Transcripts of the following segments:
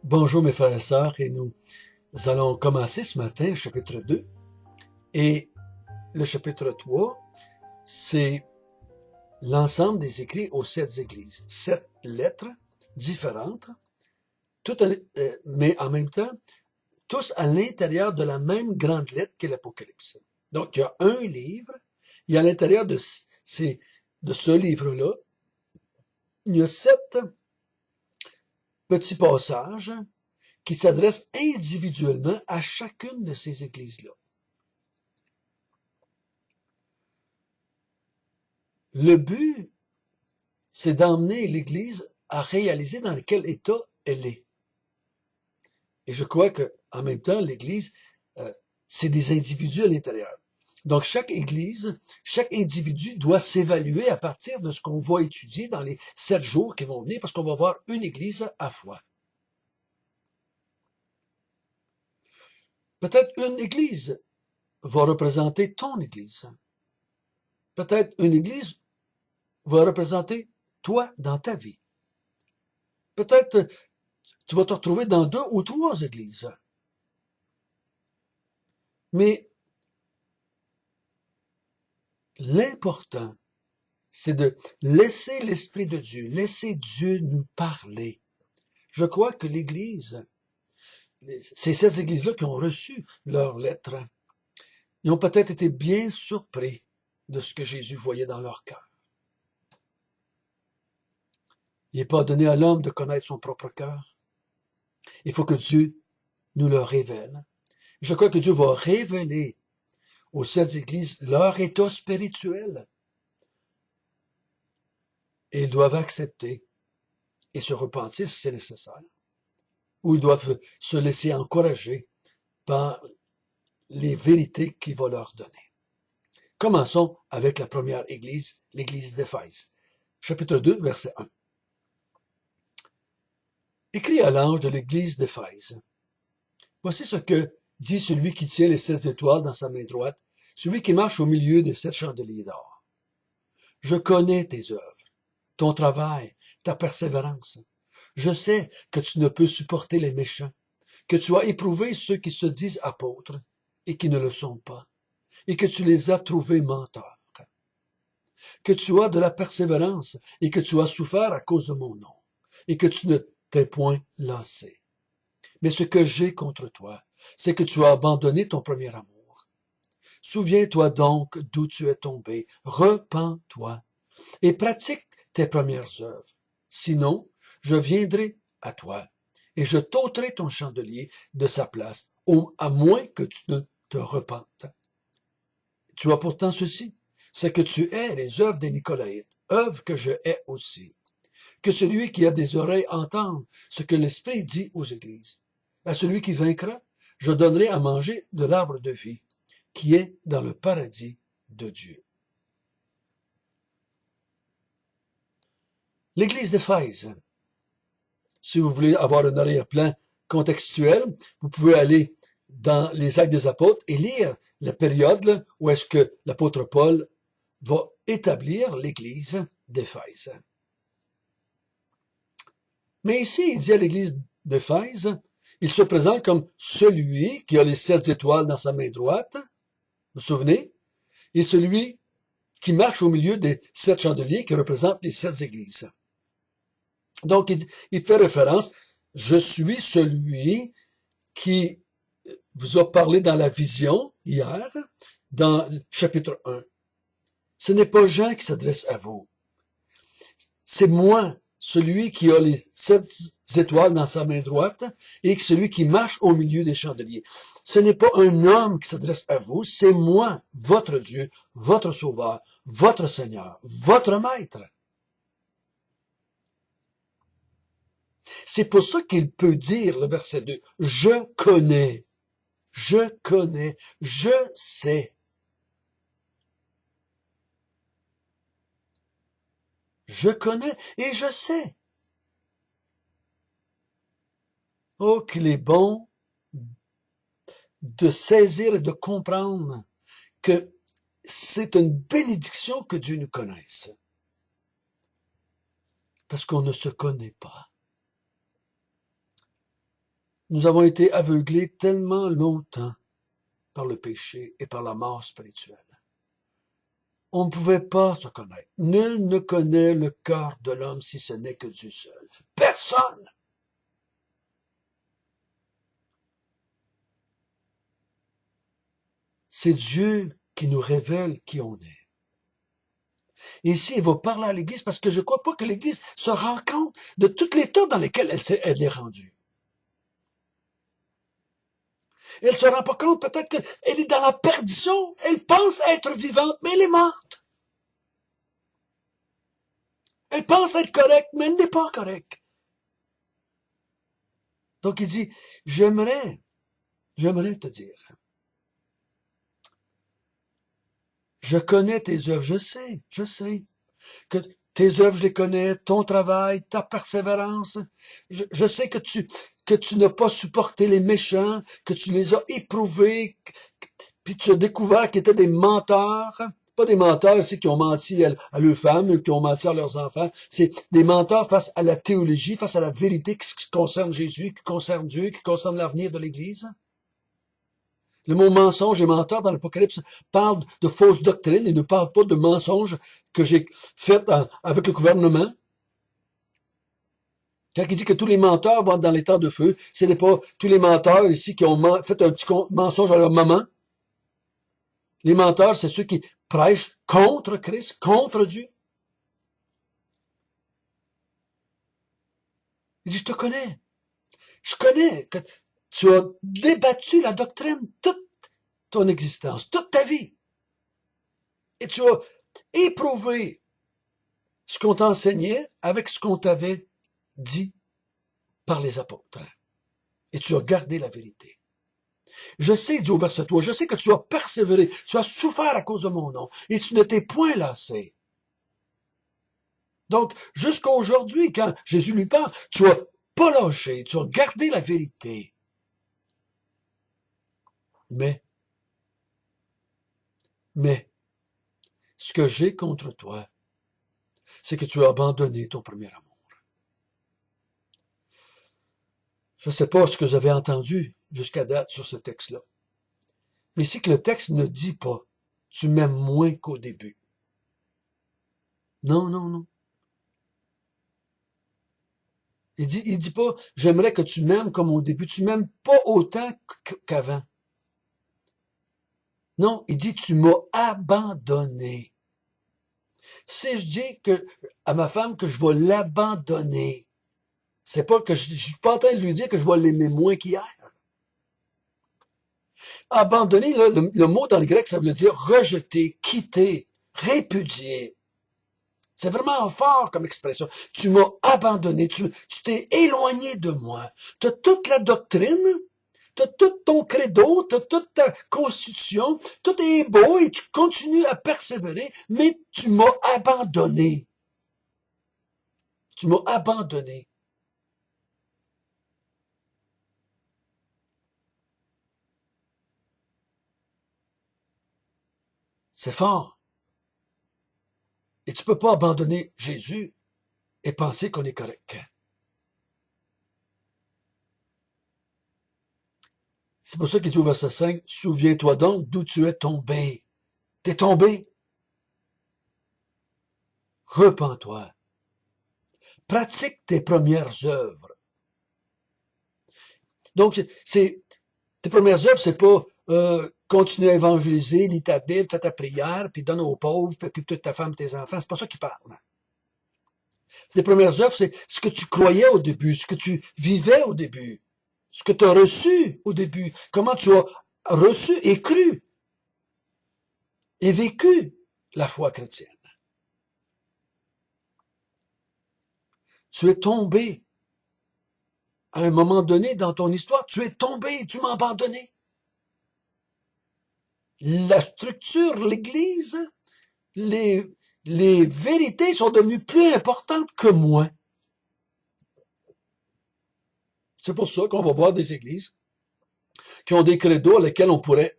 Bonjour mes frères et sœurs, et nous allons commencer ce matin le chapitre 2. Et le chapitre 3, c'est l'ensemble des écrits aux 7 églises. 7 lettres différentes, toutes, mais en même temps, tous à l'intérieur de la même grande lettre qu'est l'Apocalypse. Donc, il y a un livre, et à l'intérieur de ce livre-là, il y a 7 petits passages qui s'adressent individuellement à chacune de ces églises-là. Le but, c'est d'emmener l'Église à réaliser dans quel état elle est. Et je crois que, en même temps, l'Église, c'est des individus à l'intérieur. Donc, chaque Église, chaque individu doit s'évaluer à partir de ce qu'on va étudier dans les 7 jours qui vont venir, parce qu'on va voir une Église à fois. Peut-être une Église va représenter ton Église. Peut-être une Église va représenter toi dans ta vie. Peut-être tu vas te retrouver dans 2 ou 3 églises. Mais l'important, c'est de laisser l'Esprit de Dieu, laisser Dieu nous parler. Je crois que l'Église, c'est ces églises-là qui ont reçu leurs lettres. Ils ont peut-être été bien surpris de ce que Jésus voyait dans leur cœur. Il n'est pas donné à l'homme de connaître son propre cœur. Il faut que Dieu nous le révèle. Je crois que Dieu va révéler aux 7 églises leur état spirituel. Et ils doivent accepter et se repentir si c'est nécessaire. Ou ils doivent se laisser encourager par les vérités qu'il va leur donner. Commençons avec la première église, l'église d'Éphèse. Chapitre 2, verset 1. Écrit à l'ange de l'église d'Éphèse. Voici ce que dit celui qui tient les 7 étoiles dans sa main droite, celui qui marche au milieu des 7 chandeliers d'or. Je connais tes œuvres, ton travail, ta persévérance. Je sais que tu ne peux supporter les méchants, que tu as éprouvé ceux qui se disent apôtres et qui ne le sont pas, et que tu les as trouvés menteurs, que tu as de la persévérance et que tu as souffert à cause de mon nom, et que tu ne t'es point lassé. Mais ce que j'ai contre toi, c'est que tu as abandonné ton premier amour. Souviens-toi donc d'où tu es tombé, repens-toi, et pratique tes premières œuvres. Sinon, je viendrai à toi, et je t'ôterai ton chandelier de sa place, à moins que tu ne te repentes. Tu as pourtant ceci, c'est que tu hais les œuvres des Nicolaïtes, œuvres que je hais aussi. Que celui qui a des oreilles entende ce que l'Esprit dit aux églises. À celui qui vaincra, je donnerai à manger de l'arbre de vie, qui est dans le paradis de Dieu. L'église d'Éphèse. Si vous voulez avoir un arrière-plan contextuel, vous pouvez aller dans les Actes des Apôtres et lire la période là, où est-ce que l'apôtre Paul va établir l'église d'Éphèse. Mais ici, il dit à l'église d'Éphèse, il se présente comme celui qui a les 7 étoiles dans sa main droite, vous vous souvenez, et celui qui marche au milieu des 7 chandeliers qui représentent les 7 églises. Donc, il fait référence, je suis celui qui vous a parlé dans la vision hier, dans le chapitre 1. Ce n'est pas Jean qui s'adresse à vous. C'est moi, celui qui a les 7 étoiles dans sa main droite et celui qui marche au milieu des chandeliers. Ce n'est pas un homme qui s'adresse à vous, c'est moi, votre Dieu, votre Sauveur, votre Seigneur, votre Maître. C'est pour ça qu'il peut dire, le verset 2, je connais, je sais. Je connais et je sais. Oh, qu'il est bon de saisir et de comprendre que c'est une bénédiction que Dieu nous connaisse. Parce qu'on ne se connaît pas. Nous avons été aveuglés tellement longtemps par le péché et par la mort spirituelle. On ne pouvait pas se connaître. Nul ne connaît le cœur de l'homme si ce n'est que Dieu seul. Personne! C'est Dieu qui nous révèle qui on est. Et ici, il va parler à l'Église parce que je ne crois pas que l'Église se rend compte de tout l'état dans lequel elle est rendue. Elle ne se rend pas compte peut-être qu'elle est dans la perdition. Elle pense être vivante, mais elle est morte. Elle pense être correcte, mais elle n'est pas correcte. Donc il dit, j'aimerais te dire, je connais tes œuvres, je sais que tes œuvres, je les connais, ton travail, ta persévérance. Je sais que tu n'as pas supporté les méchants, que tu les as éprouvés, puis tu as découvert qu'ils étaient des menteurs. Pas des menteurs ici qui ont menti à leurs femmes, qui ont menti à leurs enfants. C'est des menteurs face à la théologie, face à la vérité qui concerne Jésus, qui concerne Dieu, qui concerne l'avenir de l'Église. Le mot mensonge et menteur dans l'Apocalypse parle de fausses doctrines et ne parle pas de mensonges que j'ai fait avec le gouvernement. Quand il dit que tous les menteurs vont dans les temps de feu, ce n'est pas tous les menteurs ici qui ont fait un petit mensonge à leur maman. Les menteurs, c'est ceux qui prêchent contre Christ, contre Dieu. Il dit, je te connais. Je connais que tu as débattu la doctrine toute ton existence, toute ta vie. Et tu as éprouvé ce qu'on t'enseignait avec ce qu'on t'avait dit par les apôtres. Et tu as gardé la vérité. Je sais, dit au verset 3, je sais que tu as persévéré, tu as souffert à cause de mon nom, et tu ne t'es point lassé. Donc, jusqu'à aujourd'hui, quand Jésus lui parle, tu as pas lâché, tu as gardé la vérité. Mais, ce que j'ai contre toi, c'est que tu as abandonné ton premier amour. Je ne sais pas ce que vous avez entendu jusqu'à date sur ce texte-là. Mais c'est que le texte ne dit pas « tu m'aimes moins qu'au début ». Non, non, non. Il dit pas « j'aimerais que tu m'aimes comme au début ». Tu m'aimes pas autant qu'avant. Non, il dit « tu m'as abandonné ». Si je dis à ma femme que je vais l'abandonner, c'est pas que je suis pas en train de lui dire que je vais l'aimer moins qu'hier. Abandonner, là, le mot dans le grec, ça veut dire rejeter, quitter, répudier. C'est vraiment fort comme expression. Tu m'as abandonné, tu t'es éloigné de moi. Tu as toute la doctrine, tu as tout ton credo, tu as toute ta constitution, tout est beau et tu continues à persévérer, mais tu m'as abandonné. Tu m'as abandonné. C'est fort. Et tu peux pas abandonner Jésus et penser qu'on est correct. C'est pour ça qu'il dit au verset 5, « Souviens-toi donc d'où tu es tombé. » T'es tombé. Repens-toi. Pratique tes premières œuvres. Donc, tes premières œuvres, c'est pas continue à évangéliser, lis ta Bible, fais ta prière, puis donne aux pauvres, puis occupe-toi de ta femme, tes enfants. C'est pas ça qu'il parle. Tes premières œuvres, c'est ce que tu croyais au début, ce que tu vivais au début, ce que tu as reçu au début, comment tu as reçu et cru et vécu la foi chrétienne. Tu es tombé. À un moment donné dans ton histoire, tu es tombé, tu m'as abandonné. La structure, l'Église, les vérités sont devenues plus importantes que moi. C'est pour ça qu'on va voir des églises qui ont des credos à lesquels on pourrait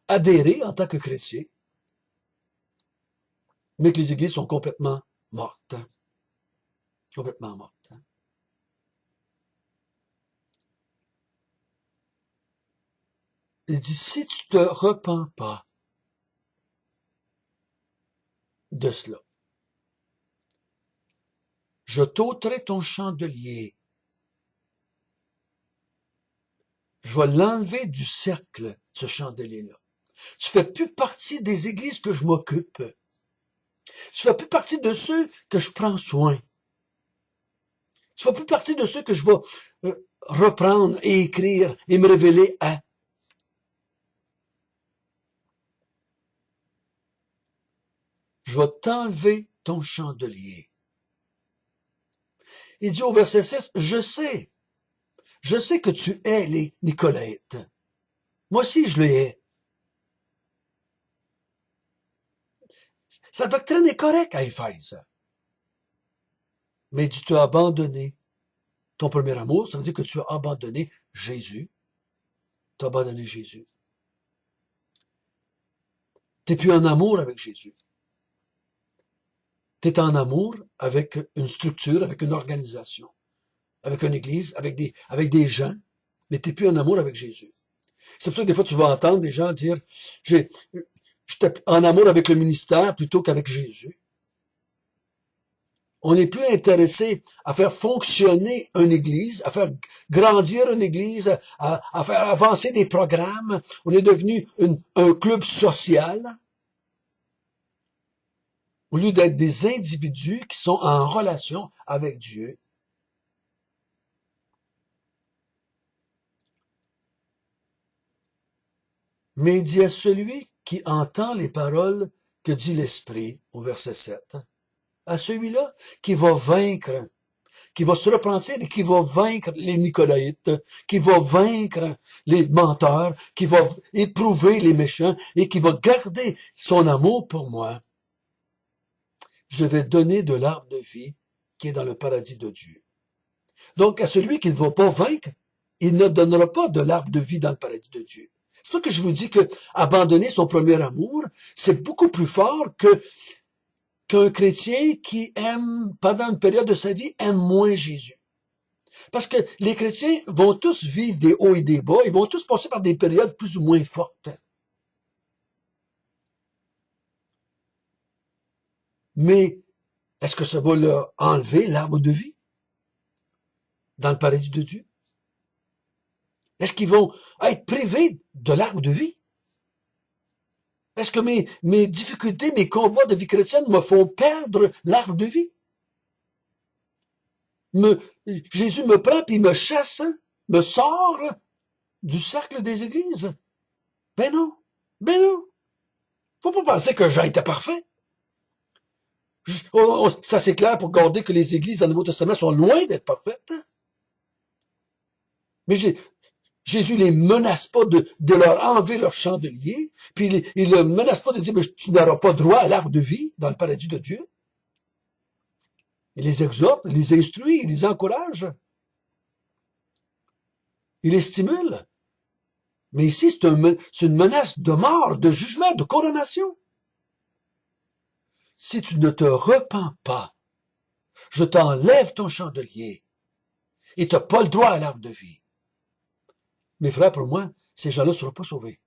adhérer en tant que chrétien, mais que les églises sont complètement mortes. complètement morte. Hein. Il dit, si tu te repens pas de cela, je t'ôterai ton chandelier. Je vais l'enlever du cercle, ce chandelier-là. Tu fais plus partie des églises que je m'occupe. Tu fais plus partie de ceux que je prends soin. Tu fais plus partie de ceux que je vais reprendre et écrire et me révéler à. Je vais t'enlever ton chandelier. Il dit au verset 6, je sais que tu hais les Nicolaïtes. Moi aussi, je les hais. Sa doctrine est correcte à Éphèse. Mais tu as abandonné ton premier amour, ça veut dire que tu as abandonné Jésus. Tu as abandonné Jésus. Tu n'es plus en amour avec Jésus. Tu es en amour avec une structure, avec une organisation, avec une église, avec des gens, mais tu n'es plus en amour avec Jésus. C'est pour ça que des fois tu vas entendre des gens dire, j'étais en amour avec le ministère plutôt qu'avec Jésus. On n'est plus intéressé à faire fonctionner une église, à faire grandir une église, à faire avancer des programmes. On est devenu un club social au lieu d'être des individus qui sont en relation avec Dieu. Mais il dit à celui qui entend les paroles que dit l'Esprit, au verset 7, à celui-là qui va vaincre, qui va se repentir et qui va vaincre les Nicolaïtes, qui va vaincre les menteurs, qui va éprouver les méchants et qui va garder son amour pour moi, je vais donner de l'arbre de vie qui est dans le paradis de Dieu. Donc, à celui qui ne va pas vaincre, il ne donnera pas de l'arbre de vie dans le paradis de Dieu. C'est pour ça que je vous dis que abandonner son premier amour, c'est beaucoup plus fort qu'un chrétien qui aime, pendant une période de sa vie, aime moins Jésus. Parce que les chrétiens vont tous vivre des hauts et des bas, ils vont tous passer par des périodes plus ou moins fortes. Mais est-ce que ça va leur enlever l'arbre de vie dans le paradis de Dieu? Est-ce qu'ils vont être privés de l'arbre de vie? Est-ce que mes difficultés, mes combats de vie chrétienne me font perdre l'arbre de vie? Jésus me prend puis me chasse, me sort du cercle des églises? Ben non, ben non. Faut pas penser que j'ai été parfait. Ça c'est clair pour garder que les églises dans le Nouveau Testament sont loin d'être parfaites. Mais Jésus les menace pas de leur enlever leur chandelier, puis il ne menace pas de dire, tu n'auras pas droit à l'arbre de vie dans le paradis de Dieu. Il les exhorte, il les instruit, il les encourage. Il les stimule. Mais ici, c'est une menace de mort, de jugement, de condamnation. Si tu ne te repens pas, je t'enlève ton chandelier et tu n'as pas le droit à l'arbre de vie. Mes frères, pour moi, ces gens-là ne seront pas sauvés.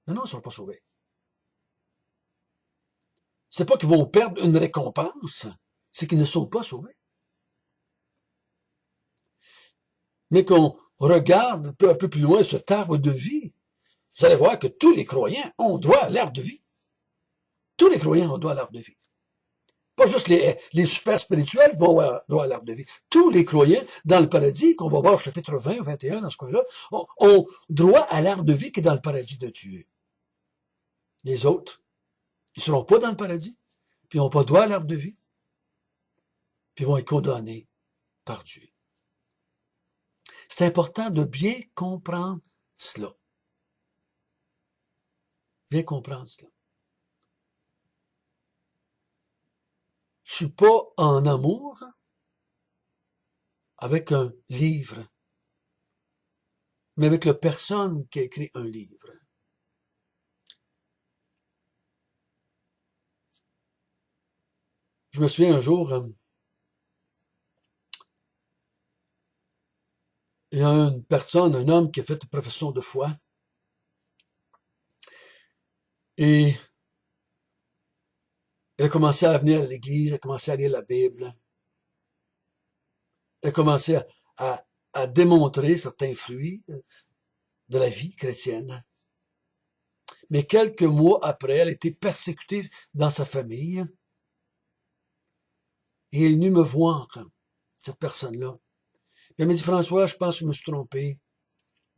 Non, non, ils ne seront pas sauvés. C'est pas qu'ils vont perdre une récompense, c'est qu'ils ne sont pas sauvés. Mais qu'on regarde un peu plus loin cet arbre de vie, vous allez voir que tous les croyants ont droit à l'arbre de vie. Tous les croyants ont droit à l'arbre de vie. Pas juste les super spirituels vont avoir droit à l'arbre de vie. Tous les croyants dans le paradis, qu'on va voir au chapitre 20 ou 21 dans ce coin-là, ont droit à l'arbre de vie qui est dans le paradis de Dieu. Les autres, ils ne seront pas dans le paradis, puis ils n'ont pas droit à l'arbre de vie, puis ils vont être condamnés par Dieu. C'est important de bien comprendre cela. Bien comprendre cela. Je suis pas en amour avec un livre, mais avec la personne qui a écrit un livre. Je me souviens un jour, il y a une personne, un homme qui a fait une profession de foi, et il a commencé à venir à l'église, il a commencé à lire la Bible, il a commencé à démontrer certains fruits de la vie chrétienne. Mais quelques mois après, elle a été persécutée dans sa famille, et il est venu me voir, cette personne-là. Il m'a dit, François, je pense que je me suis trompé.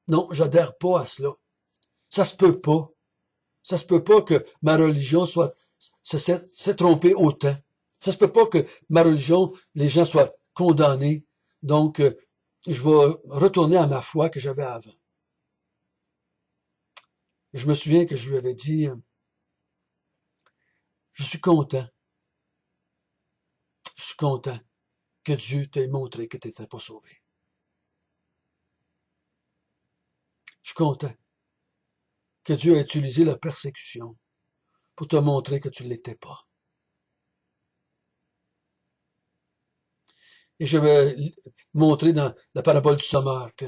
Non, j'adhère pas à cela. Ça se peut pas. Ça se peut pas que ma religion s'est trompée autant. Ça se peut pas que ma religion, les gens soient condamnés. Donc, je vais retourner à ma foi que j'avais avant. Je me souviens que je lui avais dit, je suis content. Je suis content que Dieu t'ait montré que tu n'étais pas sauvé. Je suis content que Dieu ait utilisé la persécution pour te montrer que tu ne l'étais pas. Et je vais montrer dans la parabole du sommeur que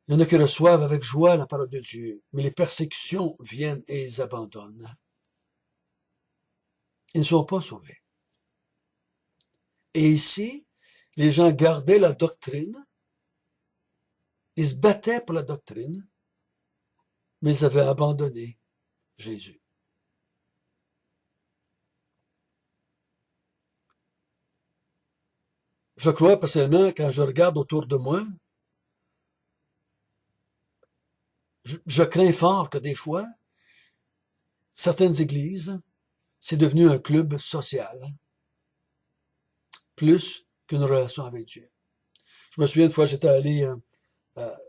il y en a qui reçoivent avec joie la parole de Dieu, mais les persécutions viennent et ils abandonnent. Ils ne sont pas sauvés. Et ici, les gens gardaient la doctrine, ils se battaient pour la doctrine, mais ils avaient abandonné Jésus. Je crois personnellement, quand je regarde autour de moi, je crains fort que des fois, certaines églises, c'est devenu un club social, plus qu'une relation avec Dieu. Je me souviens une fois, j'étais allé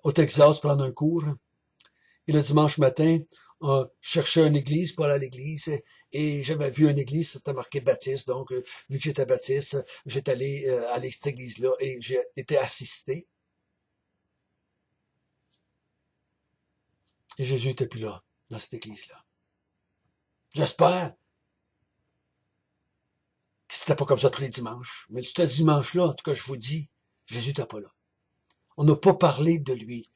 au Texas prendre un cours, et le dimanche matin, je cherchais une église pour aller à l'église, et j'avais vu une église, c'était marqué baptiste, donc vu que j'étais baptiste, j'étais allé à cette église-là, et j'ai été assisté. Et Jésus n'était plus là, dans cette église-là. J'espère que c'était pas comme ça tous les dimanches. Mais ce dimanche-là, en tout cas, je vous dis, Jésus n'était pas là. On n'a pas parlé de lui.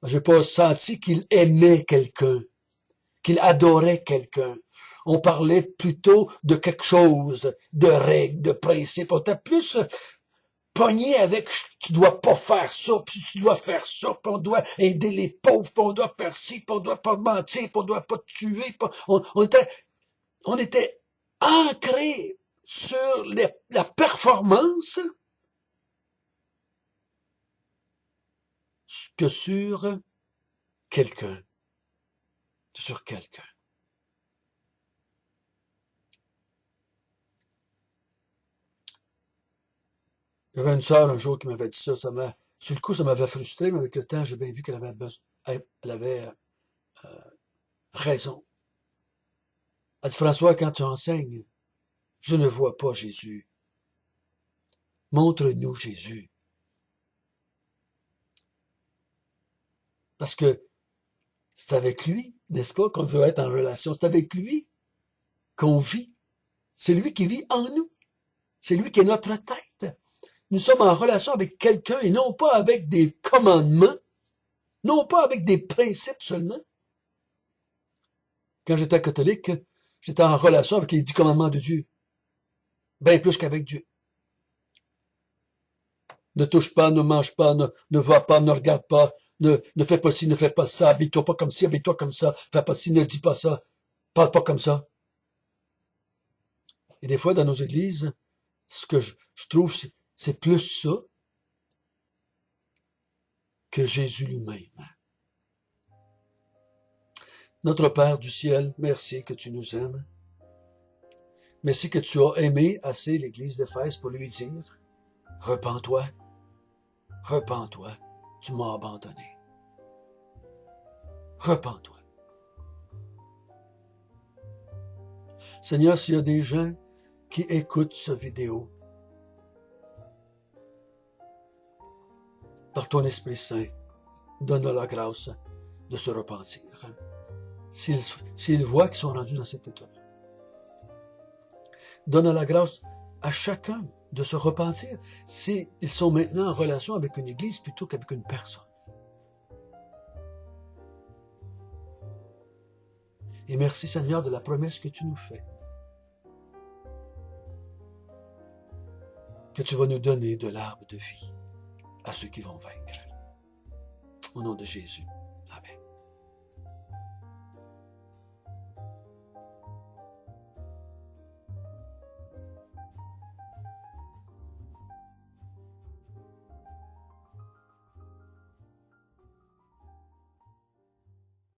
J'ai pas senti qu'il aimait quelqu'un, qu'il adorait quelqu'un. On parlait plutôt de quelque chose, de règles, de principes. On était plus pogné avec tu dois pas faire ça, puis tu dois faire ça, puis on doit aider les pauvres, puis on doit faire ci, puis on doit pas mentir, puis on doit pas tuer. Puis on était ancré sur la performance que sur quelqu'un. Sur quelqu'un. Il y avait une sœur un jour qui m'avait dit ça, sur le coup, ça m'avait frustré, mais avec le temps, j'ai bien vu qu'elle avait raison. Elle dit, François, quand tu enseignes, je ne vois pas Jésus. Montre-nous Jésus. Parce que c'est avec lui, n'est-ce pas, qu'on veut être en relation. C'est avec lui qu'on vit. C'est lui qui vit en nous. C'est lui qui est notre tête. Nous sommes en relation avec quelqu'un et non pas avec des commandements, non pas avec des principes seulement. Quand j'étais catholique, j'étais en relation avec les 10 commandements de Dieu. Bien plus qu'avec Dieu. Ne touche pas, ne mange pas, ne va pas, ne regarde pas, ne fais pas ci, ne fais pas ça, habille-toi pas comme ci, habille-toi comme ça, fais pas ci, ne dis pas ça, parle pas comme ça. Et des fois, dans nos églises, ce que je trouve, c'est plus ça que Jésus lui-même. Notre Père du ciel, merci que tu nous aimes. Merci que tu as aimé assez l'Église d'Éphèse pour lui dire, repens-toi, repens-toi, tu m'as abandonné. Repens-toi. Seigneur, s'il y a des gens qui écoutent cette vidéo, par ton Esprit Saint, donne-leur la grâce de se repentir. S'ils voient qu'ils sont rendus dans cet état. Donne la grâce à chacun de se repentir, ils sont maintenant en relation avec une église plutôt qu'avec une personne. Et merci Seigneur de la promesse que tu nous fais, que tu vas nous donner de l'arbre de vie à ceux qui vont vaincre. Au nom de Jésus.